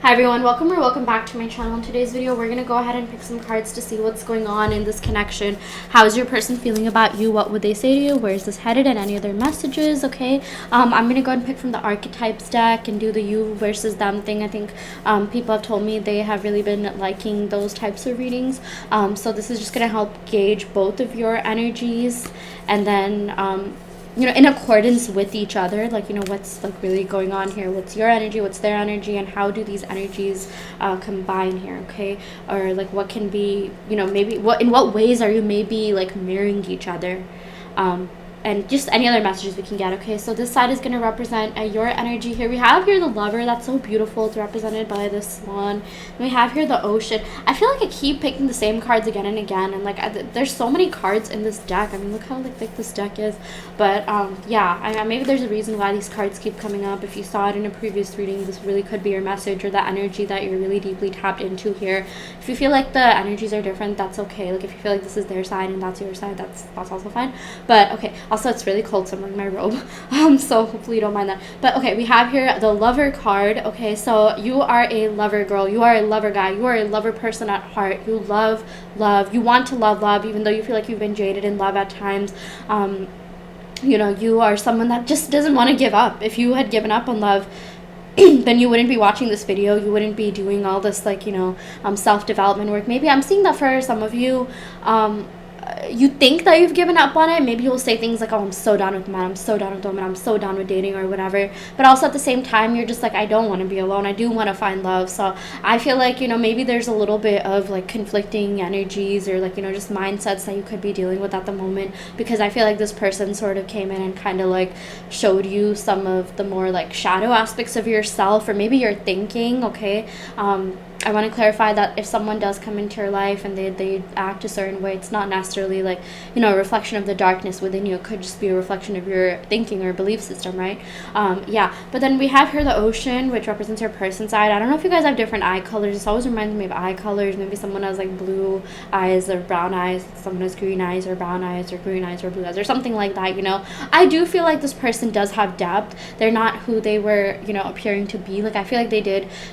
Hi everyone, welcome or welcome back to my channel. In today's video, we're going to go ahead and pick some cards to see what's going on in this connection. How is your person feeling about you? What would they say to you? Where is this headed? And any other messages, okay? I'm going to go ahead and pick from the archetypes deck and do the you versus them thing. I think people have told me they have really been liking those types of readings. So this is just going to help gauge both of your energies and then you know, in accordance with each other, like, you know, what's like really going on here, what's your energy, what's their energy, and how do these energies combine here, okay? Or like what can be, you know, maybe in what ways are you maybe like mirroring each other, and just any other messages we can get, okay? So this side is going to represent your energy here. We have here the Lover. That's so beautiful. It's represented by the Swan. And we have here the Ocean. I feel like I keep picking the same cards again and again, and like there's so many cards in this deck. I mean, look how like thick this deck is. But yeah, maybe there's a reason why these cards keep coming up. If you saw it in a previous reading, this really could be your message or the energy that you're really deeply tapped into here. If you feel like the energies are different, that's okay. Like if you feel like this is their side and that's your side, that's also fine. But okay, also it's really cold, so I'm wearing my robe, so hopefully you don't mind that. But okay, we have here the Lover card. Okay, so you are a lover girl, you are a lover guy, you are a lover person at heart. You love you want to love even though you feel like you've been jaded in love at times. You know, you are someone that just doesn't want to give up. If you had given up on love, then you wouldn't be watching this video. You wouldn't be doing all this, like, you know, self-development work. Maybe I'm seeing that for some of you. You think that you've given up on it. Maybe you'll say things like, oh, I'm so done with men, I'm so done with women, I'm so done with dating or whatever. But also at the same time, you're just like, I don't want to be alone, I do want to find love. So I feel like, you know, maybe there's a little bit of like conflicting energies or like, you know, just mindsets that you could be dealing with at the moment, because I feel like this person sort of came in and kind of like showed you some of the more like shadow aspects of yourself, or maybe your thinking, okay? I want to clarify that if someone does come into your life and they act a certain way, it's not necessarily like, you know, a reflection of the darkness within you. It could just be a reflection of your thinking or belief system, right? Yeah, but then we have here the Ocean, which represents your person side. I don't know if you guys have different eye colors. This always reminds me of eye colors. Maybe someone has like blue eyes or brown eyes, someone has green eyes or brown eyes or green eyes or blue eyes or something like that, you know? I do feel like this person does have depth. They're not who they were, you know, appearing to be. Like I feel like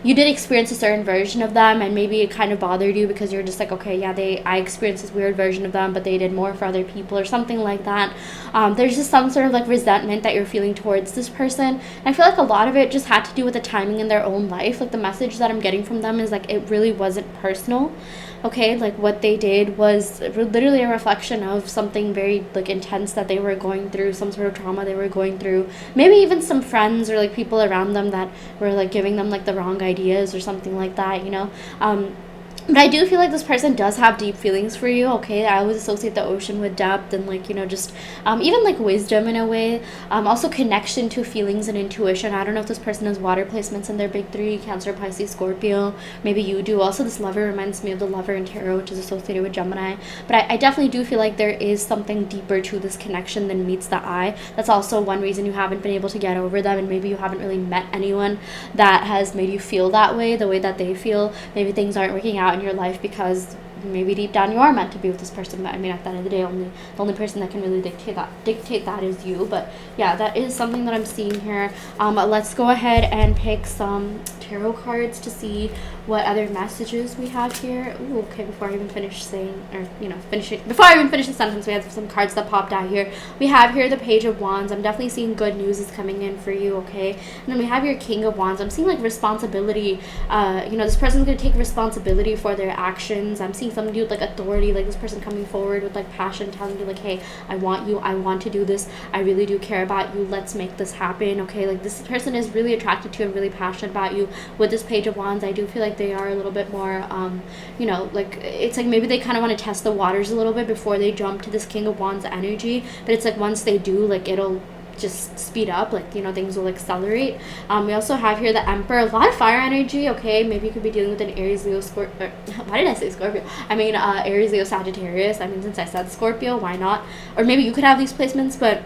you did experience a certain version of them, and maybe it kind of bothered you because you're just like, okay, yeah, I experienced this weird version of them, but they did more for other people or something like that. There's just some sort of like resentment that you're feeling towards this person, and I feel like a lot of it just had to do with the timing in their own life. Like the message that I'm getting from them is like, it really wasn't personal, okay? Like what they did was literally a reflection of something very like intense that they were going through, some sort of trauma they were going through, maybe even some friends or like people around them that were like giving them like the wrong ideas or something like that, you know? But I do feel like this person does have deep feelings for you, okay? I always associate the Ocean with depth and like, you know, just even like wisdom in a way. Also connection to feelings and intuition. I don't know if this person has water placements in their big three: Cancer, Pisces, Scorpio. Maybe you do. Also, this Lover reminds me of the Lover in tarot, which is associated with Gemini. But I definitely do feel like there is something deeper to this connection than meets the eye. That's also one reason you haven't been able to get over them, and maybe you haven't really met anyone that has made you feel that way, the way that they feel. Maybe things aren't working out in your life because maybe deep down you are meant to be with this person. But I mean, at the end of the day, the only person that can really dictate that is you. But yeah, that is something that I'm seeing here. Let's go ahead and pick some tarot cards to see what other messages we have here. Ooh, okay, before I even finish the sentence, we have some cards that popped out here. We have here the Page of Wands. I'm definitely seeing good news is coming in for you, okay? And then we have your King of Wands. I'm seeing like responsibility. You know, this person's going to take responsibility for their actions. I'm seeing something to do with like authority, like this person coming forward with like passion, telling you like, hey, I want you, I want to do this, I really do care about you, let's make this happen, okay? Like this person is really attracted to you and really passionate about you. With this Page of Wands, I do feel like they are a little bit more you know, like it's like maybe they kind of want to test the waters a little bit before they jump to this King of Wands energy. But it's like once they do, like it'll just speed up, like, you know, things will accelerate. We also have here the Emperor, a lot of fire energy, okay? Maybe you could be dealing with an Aries, Leo, Scorpio. Why did I say Scorpio? I mean Aries, Leo, Sagittarius. I mean, since I said Scorpio, why not? Or maybe you could have these placements, but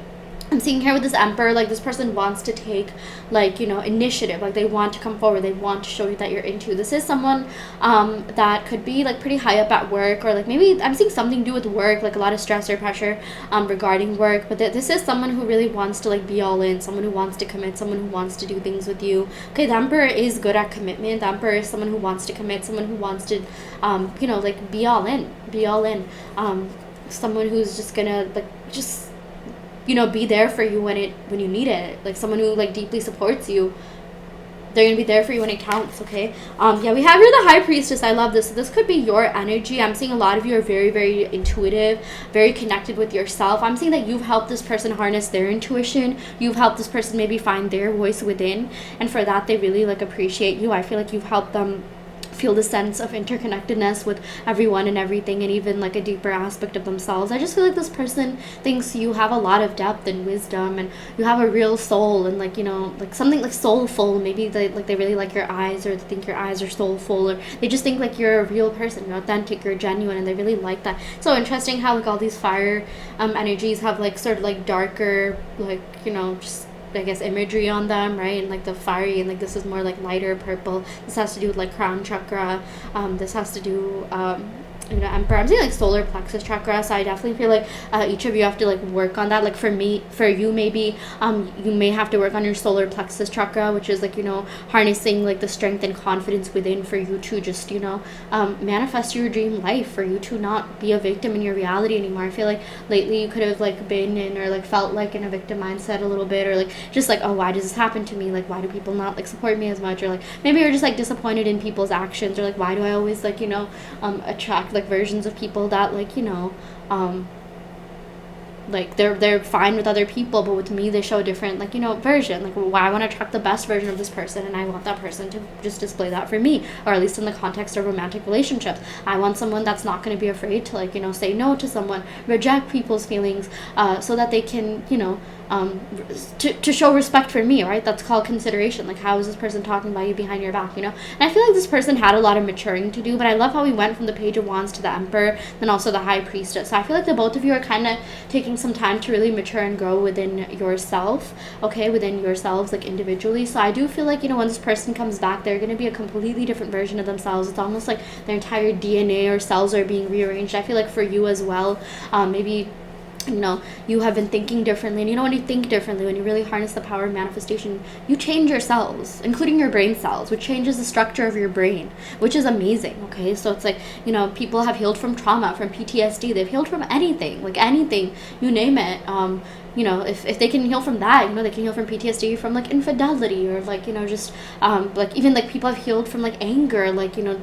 I'm seeing here with this Emperor, like this person wants to take, like, you know, initiative. Like they want to come forward. They want to show you that you're into. This is someone that could be like pretty high up at work, or like maybe I'm seeing something to do with work, like a lot of stress or pressure regarding work. But this is someone who really wants to like be all in, someone who wants to commit, someone who wants to do things with you. Okay, the Emperor is good at commitment. The Emperor is someone who wants to commit, someone who wants to, you know, like be all in, someone who's just gonna like just, you know, be there for you when you need it. Like someone who like deeply supports you. They're gonna be there for you when it counts. Okay. Yeah, we have here the High Priestess. I love this. So this could be your energy. I'm seeing a lot of you are very, very intuitive, very connected with yourself. I'm seeing that you've helped this person harness their intuition. You've helped this person maybe find their voice within, and for that they really like appreciate you. I feel like you've helped them feel the sense of interconnectedness with everyone and everything, and even like a deeper aspect of themselves. I just feel like this person thinks you have a lot of depth and wisdom, and you have a real soul, and like, you know, like something like soulful. Maybe they really like your eyes, or they think your eyes are soulful, or they just think like you're a real person, you're authentic, you're genuine, and they really like that. So interesting how like all these fire energies have like sort of like darker, like, you know, just I guess imagery on them, right? And like the fiery, and like this is more like lighter purple. This has to do with like crown chakra. This has to do you know, Emperor. I'm saying like solar plexus chakra. So I definitely feel like each of you have to like work on that. Like for you maybe you may have to work on your solar plexus chakra, which is like, you know, harnessing like the strength and confidence within for you to just, you know, manifest your dream life, for you to not be a victim in your reality anymore. I feel like lately you could have like been in, or like felt like in a victim mindset a little bit, or like just like, oh, why does this happen to me? Like, why do people not like support me as much? Or like maybe you're just like disappointed in people's actions, or like, why do I always like, you know, attract like versions of people that like, you know, like they're fine with other people, but with me they show a different, like, you know, version. Like, well, I want to attract the best version of this person, and I want that person to just display that for me, or at least in the context of romantic relationships. I want someone that's not going to be afraid to, like, you know, say no to someone, reject people's feelings, so that they can, you know, to show respect for me, right? That's called consideration. Like, how is this person talking about you behind your back, you know? And I feel like this person had a lot of maturing to do, but I love how we went from the Page of Wands to the Emperor, then also the High Priestess. So I feel like the both of you are kind of taking some time to really mature and grow within yourself, okay? Within yourselves, like individually. So I do feel like, you know, when this person comes back, they're going to be a completely different version of themselves. It's almost like their entire DNA or cells are being rearranged. I feel like for you as well, maybe, you know, you have been thinking differently. And you know, when you think differently, when you really harness the power of manifestation, you change your cells, including your brain cells, which changes the structure of your brain, which is amazing. Okay, so it's like, you know, people have healed from trauma, from PTSD. They've healed from anything, like anything, you name it. You know, if they can heal from that, you know, they can heal from PTSD, from like infidelity, or like, you know, just like even like people have healed from like anger. Like, you know,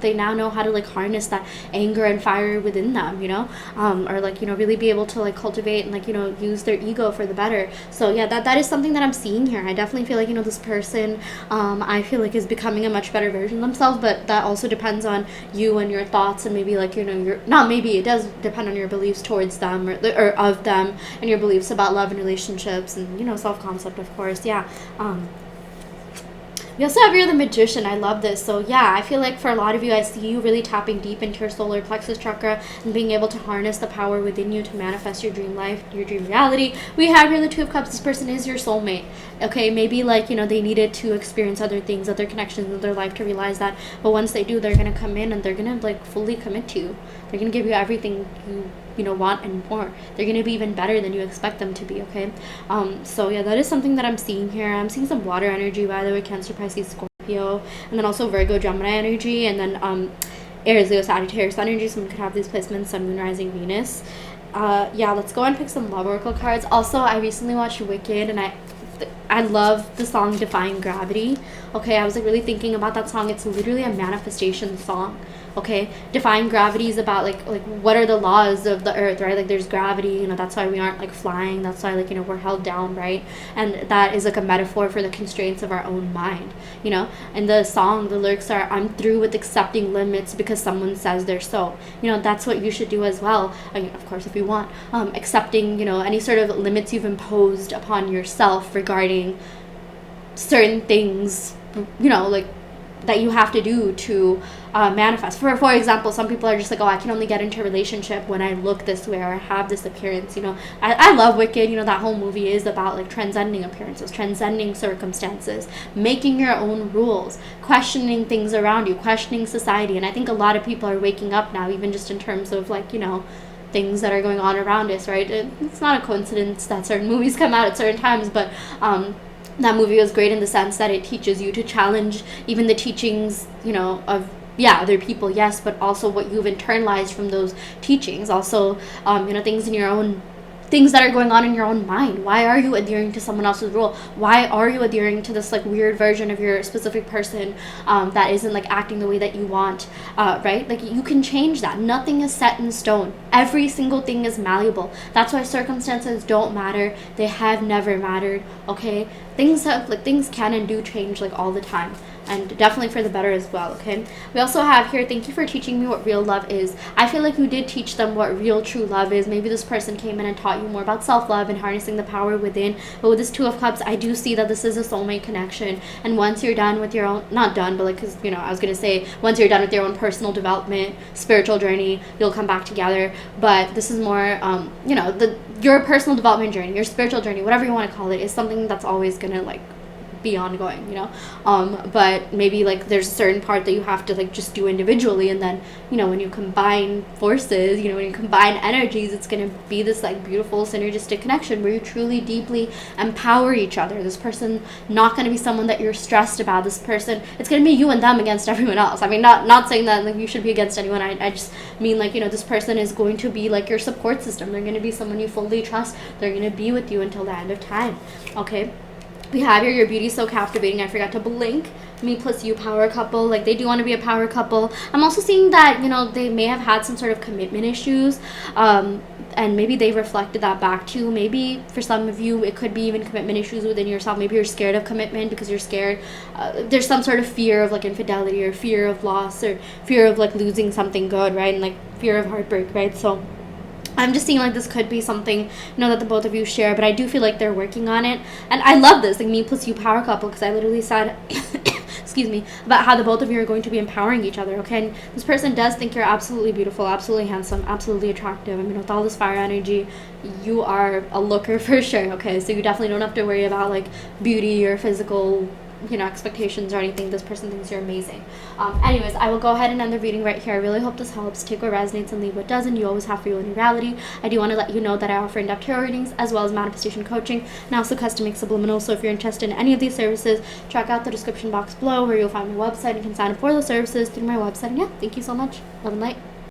they now know how to like harness that anger and fire within them, you know, or like, you know, really be able to like cultivate and like, you know, use their ego for the better. So yeah, that is something that I'm seeing here. I definitely feel like, you know, this person I feel like is becoming a much better version of themselves, but that also depends on you and your thoughts, and maybe like, you know, your, not maybe, it does depend on your beliefs towards them, or of them, and your beliefs about love and relationships, and, you know, self-concept, of course. Yeah. We also have here the Magician. I love this. So yeah, I feel like for a lot of you, I see you really tapping deep into your solar plexus chakra and being able to harness the power within you to manifest your dream life, your dream reality. We have here the Two of Cups. This person is your soulmate. Okay, maybe like, you know, they needed to experience other things, other connections in their life to realize that. But once they do, they're going to come in and they're going to like fully commit to you. They're going to give you everything you know, want and more. They're going to be even better than you expect them to be, okay? So yeah, that is something that I'm seeing here. I'm seeing some water energy, by the way, Cancer, Pisces, Scorpio, and then also Virgo, Gemini energy, and then Aries, Leo, Sagittarius energy. Someone could have these placements, Sun, Moon, Rising, Venus. Yeah, let's go and pick some love oracle cards. Also, I recently watched Wicked, and I love the song Defying Gravity. Okay, I was like really thinking about that song. It's literally a manifestation song. Okay, Defying Gravity is about like what are the laws of the earth, right? Like there's gravity, you know, that's why we aren't like flying, that's why, like, you know, we're held down, right? And that is like a metaphor for the constraints of our own mind, you know. And the song, the lyrics are, I'm through with accepting limits because someone says they're so, you know. That's what you should do as well. I mean, of course, if you want, accepting, you know, any sort of limits you've imposed upon yourself regarding certain things, you know, like that you have to do to manifest. For example, some people are just like, oh, I can only get into a relationship when I look this way or I have this appearance. You know, I love Wicked. You know, that whole movie is about like transcending appearances, transcending circumstances, making your own rules, questioning things around you, questioning society. And I think a lot of people are waking up now, even just in terms of like, you know, things that are going on around us, right? It's not a coincidence that certain movies come out at certain times, but that movie was great in the sense that it teaches you to challenge even the teachings, you know, of other people, yes, but also what you've internalized from those teachings. Also, you know, things that are going on in your own mind. Why are you adhering to someone else's rule? Why are you adhering to this like weird version of your specific person that isn't like acting the way that you want, right? Like you can change that. Nothing is set in stone. Every single thing is malleable. That's why circumstances don't matter. They have never mattered. Okay, things can and do change like all the time, and definitely for the better as well. Okay, we also have here, thank you for teaching me what real love is. I feel like you did teach them what real true love is. Maybe this person came in and taught you more about self-love and harnessing the power within. But with this Two of Cups, I do see that this is a soulmate connection, and once you're done with your own, not done, but like, because you know, I was gonna say once you're done with your own personal development, spiritual journey, you'll come back together. But this is more you know, your personal development journey, your spiritual journey, whatever you want to call it, is something that's always gonna like be ongoing, you know. But maybe like there's a certain part that you have to like just do individually, and then, you know, when you combine forces, you know, when you combine energies, it's going to be this like beautiful synergistic connection where you truly deeply empower each other. This person not going to be someone that you're stressed about. This person, it's going to be you and them against everyone else. I mean, not saying that like you should be against anyone. I just mean like, you know, this person is going to be like your support system. They're going to be someone you fully trust. They're going to be with you until the end of time. Okay, we have here, your beauty so captivating, I forgot to blink. Me plus you, power couple. Like, they do want to be a power couple. I'm also seeing that, you know, they may have had some sort of commitment issues, and maybe they reflected that back to you. Maybe for some of you it could be even commitment issues within yourself. Maybe you're scared of commitment because you're scared, there's some sort of fear of like infidelity, or fear of loss, or fear of like losing something good, right? And like fear of heartbreak, right? So I'm just seeing like this could be something, you know, that the both of you share, but I do feel like they're working on it. And I love this, like me plus you power couple, because I literally said excuse me, about how the both of you are going to be empowering each other. Okay, and this person does think you're absolutely beautiful, absolutely handsome, absolutely attractive. I mean, with all this fire energy, you are a looker for sure. Okay, so you definitely don't have to worry about like beauty or physical, you know, expectations or anything. This person thinks you're amazing. Anyways, I will go ahead and end the reading right here. I really hope this helps. Take what resonates and leave what doesn't. You always have for your own reality. I do want to let you know that I offer in-depth tarot readings as well as manifestation coaching, and also custom make subliminal. So if you're interested in any of these services, check out the description box below where you'll find my website. You can sign up for the services through my website. And yeah, thank you so much. Love and light.